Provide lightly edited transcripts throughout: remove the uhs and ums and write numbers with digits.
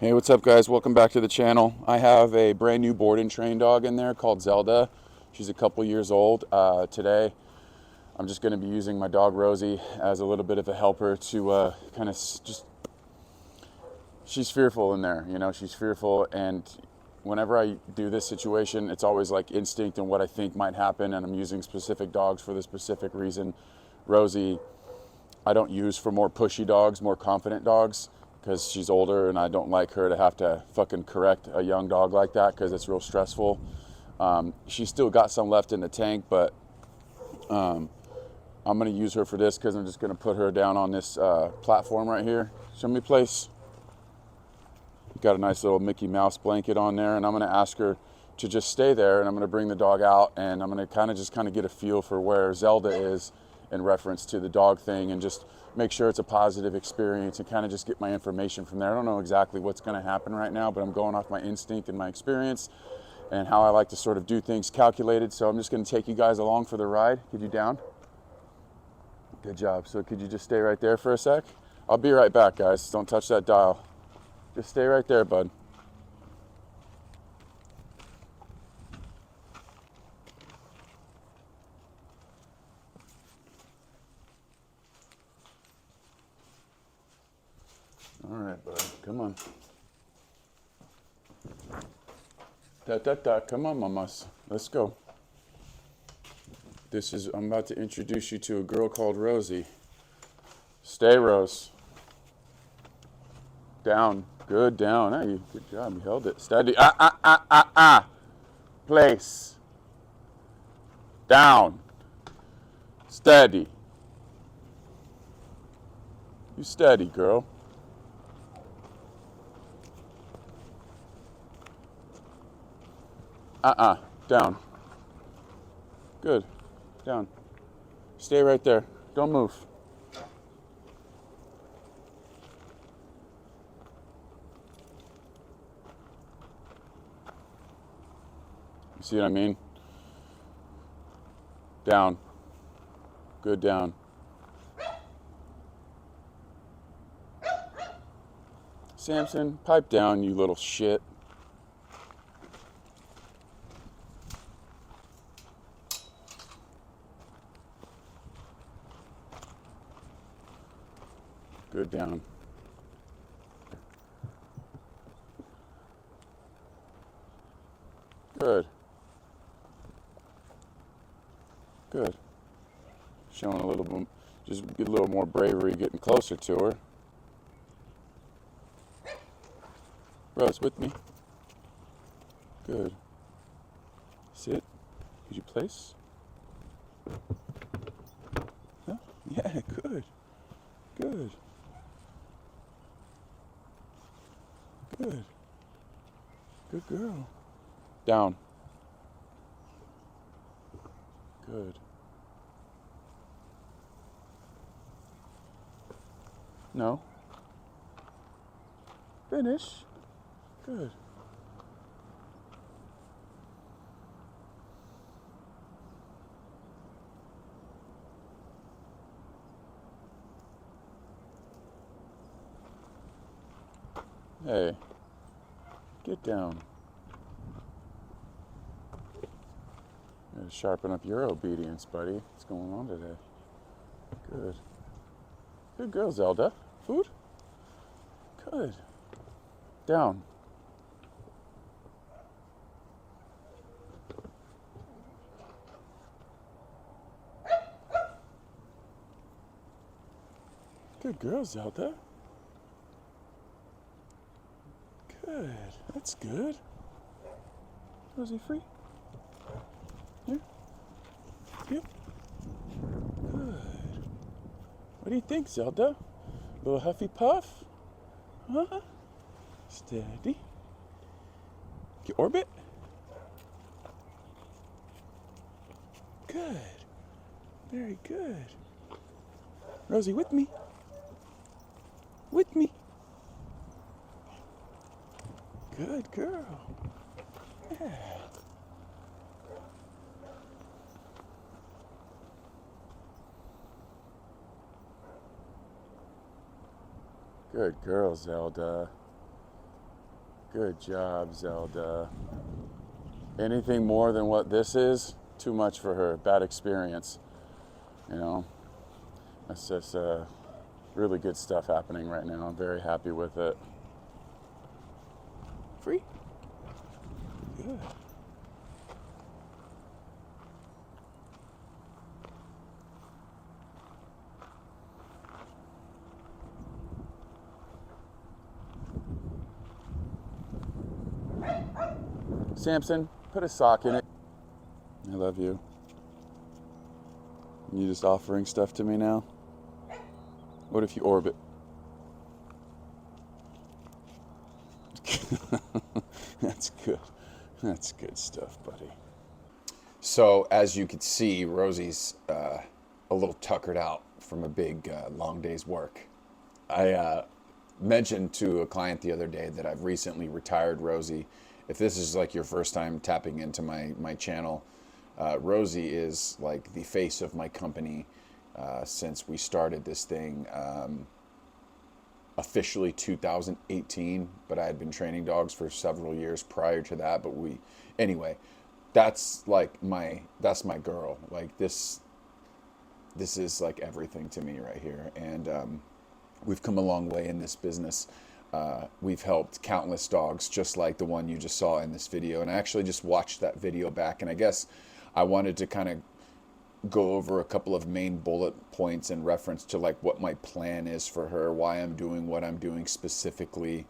Hey, what's up, guys? Welcome back to the channel. I have a brand new board and train dog in there called Zelda. She's a couple years old. Today, I'm just going to be using my dog Rosie as a little bit of a helper to kind of just. She's fearful in there, she's fearful, and whenever I do this situation, it's always like instinct and what I think might happen, and I'm using specific dogs for the specific reason. Rosie, I don't use for more pushy dogs, more confident dogs, because she's older and I don't like her to have to fucking correct a young dog like that because it's real stressful. She's still got some left in the tank, but I'm going to use her for this because I'm just going to put her down on this platform right here. Show me place. Got a nice little Mickey Mouse blanket on there, and I'm going to ask her to just stay there, and I'm going to bring the dog out, and I'm going to kind of get a feel for where Zelda is in reference to the dog thing, and just make sure it's a positive experience and kind of just get my information from there. I don't know exactly what's going to happen right now, but I'm going off my instinct and my experience and how I like to sort of do things calculated. So I'm just going to take you guys along for the ride. Get you down? Good job. So could you just stay right there for a sec? I'll be right back, guys. Don't touch that dial. Just stay right there, bud. All right, bud. Come on. Come on, mamas. Let's go. I'm about to introduce you to a girl called Rosie. Stay, Rose. Down. Good, down. Hey, good job. You held it. Steady. Place. Down. Steady. You steady, girl. Down. Good. Down. Stay right there. Don't move. You see what I mean? Down. Good, down. Samson, pipe down, you little shit. Good, down. Good. Good. Showing a little bit, just get a little more bravery getting closer to her. Rose, with me. Good. Sit. Could you place? Huh? Yeah, good. Good. Good. Good girl. Down. Good. No. Finish. Good. Hey. Get down. Gotta sharpen up your obedience, buddy. What's going on today? Good. Good girl, Zelda. Food? Good. Down. Good girl, Zelda. Good. That's good. Rosie, free. Here. Yep. Good. What do you think, Zelda? Little huffy puff? Huh? Steady. You orbit. Good. Very good. Rosie, with me. With me. Good girl. Yeah. Good girl, Zelda. Good job, Zelda. Anything more than what this is, too much for her. Bad experience. You know, that's just really good stuff happening right now. I'm very happy with it. Free. Good. Samson, put a sock in it. I love you. You just offering stuff to me now? What if you orbit? That's good. That's good stuff, buddy. So, as you can see, Rosie's a little tuckered out from a big, long day's work. I mentioned to a client the other day that I've recently retired Rosie. If this is like your first time tapping into my channel, Rosie is like the face of my company since we started this thing. Officially 2018, but I had been training dogs for several years prior to that. But anyway, that's my girl. Like this is like everything to me right here, and we've come a long way in this business. We've helped countless dogs, just like the one you just saw in this video. And I actually just watched that video back, and I guess I wanted to kind of go over a couple of main bullet points in reference to like what my plan is for her, why I'm doing what I'm doing specifically,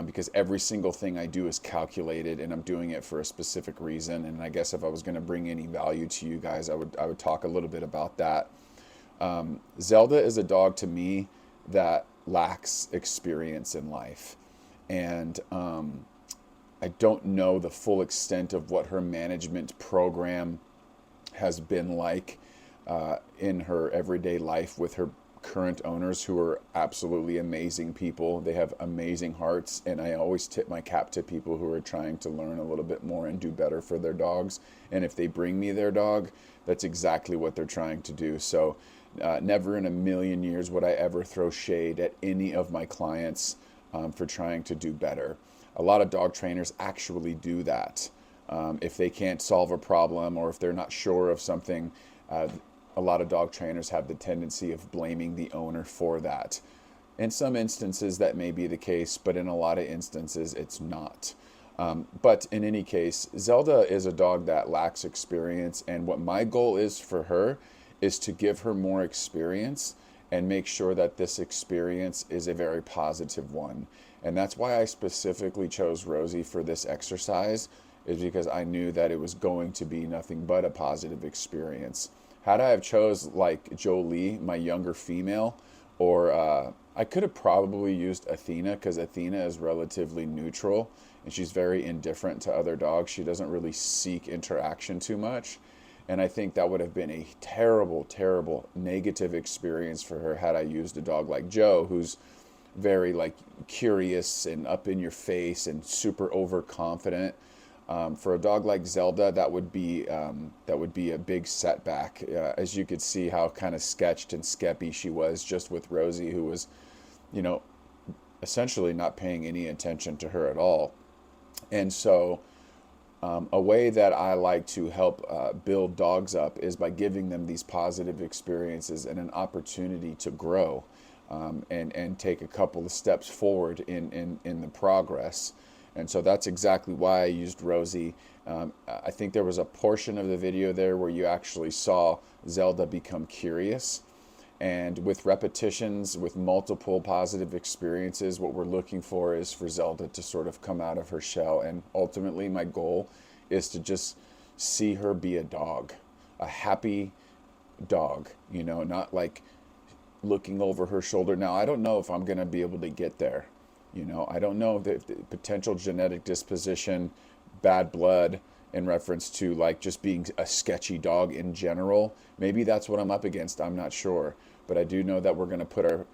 because every single thing I do is calculated, and I'm doing it for a specific reason. And I guess if I was going to bring any value to you guys, I would talk a little bit about that. Zelda is a dog to me that lacks experience in life, and I don't know the full extent of what her management program has been like in her everyday life with her current owners, who are absolutely amazing people. They have amazing hearts, and I always tip my cap to people who are trying to learn a little bit more and do better for their dogs. And if they bring me their dog, that's exactly what they're trying to do. So never in a million years would I ever throw shade at any of my clients for trying to do better. A lot of dog trainers actually do that. If they can't solve a problem, or if they're not sure of something, a lot of dog trainers have the tendency of blaming the owner for that. In some instances that may be the case, but in a lot of instances it's not. But in any case, Zelda is a dog that lacks experience, and what my goal is for her is to give her more experience and make sure that this experience is a very positive one. And that's why I specifically chose Rosie for this exercise, is because I knew that it was going to be nothing but a positive experience. Had I have chose like Jolie, my younger female, or I could have probably used Athena, because Athena is relatively neutral and she's very indifferent to other dogs. She doesn't really seek interaction too much. And I think that would have been a terrible, terrible negative experience for her had I used a dog like Joe, who's very like curious and up in your face and super overconfident. For a dog like Zelda, that would be a big setback. As you could see how kind of sketched and skeppy she was just with Rosie, who was, essentially not paying any attention to her at all. And so a way that I like to help build dogs up is by giving them these positive experiences and an opportunity to grow, and take a couple of steps forward in the progress. And so that's exactly why I used Rosie. I think there was a portion of the video there where you actually saw Zelda become curious. And with repetitions, with multiple positive experiences, what we're looking for is for Zelda to sort of come out of her shell. And ultimately, my goal is to just see her be a dog, a happy dog, not like looking over her shoulder. Now, I don't know if I'm going to be able to get there. I don't know the potential genetic disposition, bad blood, in reference to like just being a sketchy dog in general. Maybe that's what I'm up against. I'm not sure. But I do know that we're going to put our,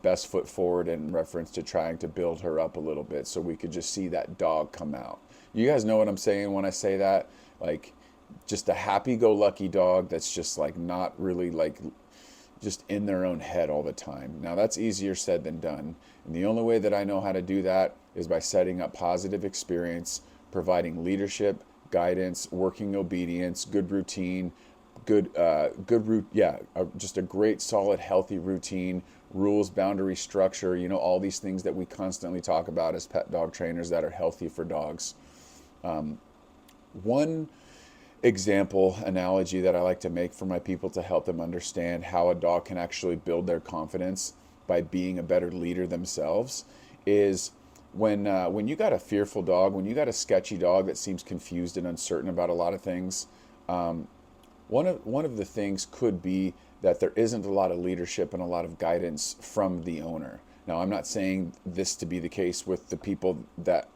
best foot forward in reference to trying to build her up a little bit so we could just see that dog come out. You guys know what I'm saying when I say that? Like just a happy-go-lucky dog that's just like not really like just in their own head all the time. Now that's easier said than done. And the only way that I know how to do that is by setting up positive experience, providing leadership, guidance, working obedience, good routine, just a great, solid, healthy routine, rules, boundary, structure, all these things that we constantly talk about as pet dog trainers that are healthy for dogs. One example analogy that I like to make for my people to help them understand how a dog can actually build their confidence by being a better leader themselves is when you got a fearful dog, when you got a sketchy dog that seems confused and uncertain about a lot of things, one of the things could be that there isn't a lot of leadership and a lot of guidance from the owner. Now, I'm not saying this to be the case with the people that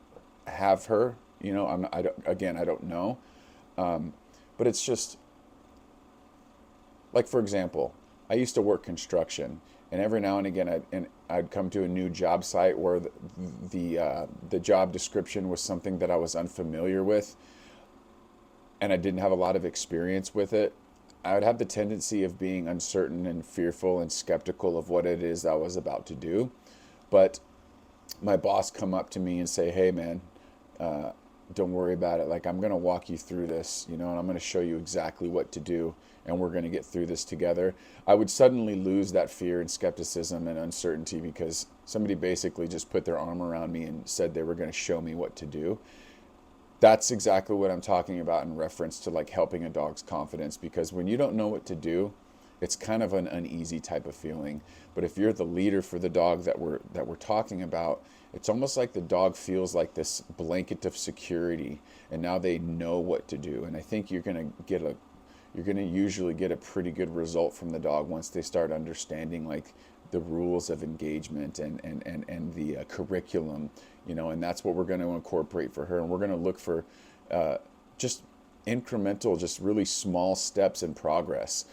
have her. I don't know. But it's just like, for example, I used to work construction, and every now and again I'd come to a new job site where the job description was something that I was unfamiliar with, and I didn't have a lot of experience with it. I would have the tendency of being uncertain and fearful and skeptical of what it is I was about to do. But my boss come up to me and say, "Hey, man, don't worry about it. Like, I'm going to walk you through this, and I'm going to show you exactly what to do, and we're going to get through this together." I would suddenly lose that fear and skepticism and uncertainty because somebody basically just put their arm around me and said they were going to show me what to do. That's exactly what I'm talking about in reference to like helping a dog's confidence, because when you don't know what to do, it's kind of an uneasy type of feeling. But if you're the leader for the dog that we're talking about, it's almost like the dog feels like this blanket of security, and now they know what to do. And I think you're going to usually get a pretty good result from the dog once they start understanding like the rules of engagement and the curriculum, and that's what we're going to incorporate for her. And we're going to look for just incremental, just really small steps in progress.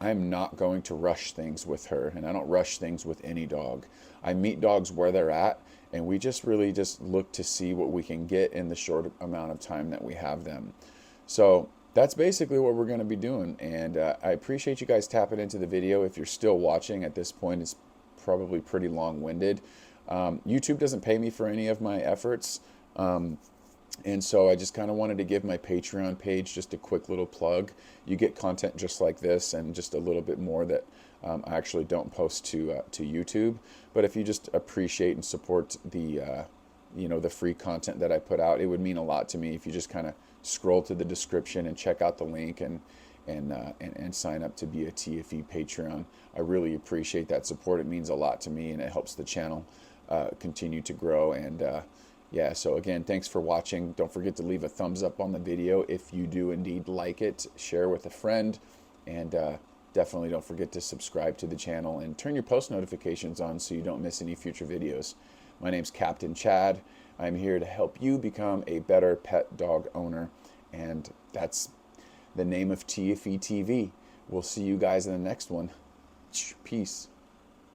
I'm not going to rush things with her, and I don't rush things with any dog. I meet dogs where they're at, and we just really just look to see what we can get in the short amount of time that we have them. So that's basically what we're going to be doing. And I appreciate you guys tapping into the video. If you're still watching at this point, it's probably pretty long-winded. YouTube doesn't pay me for any of my efforts. And so I just kind of wanted to give my Patreon page just a quick little plug. You get content just like this and just a little bit more that I actually don't post to YouTube. But if you just appreciate and support the the free content that I put out, it would mean a lot to me if you just kind of scroll to the description and check out the link and sign up to be a TFE Patreon. I really appreciate that support. It means a lot to me, and it helps the channel continue to grow. And so again, thanks for watching. Don't forget to leave a thumbs up on the video if you do indeed like it. Share with a friend, and definitely don't forget to subscribe to the channel and turn your post notifications on so you don't miss any future videos. My name's Captain Chad. I'm here to help you become a better pet dog owner, and that's the name of TFE TV. We'll see you guys in the next one. Peace.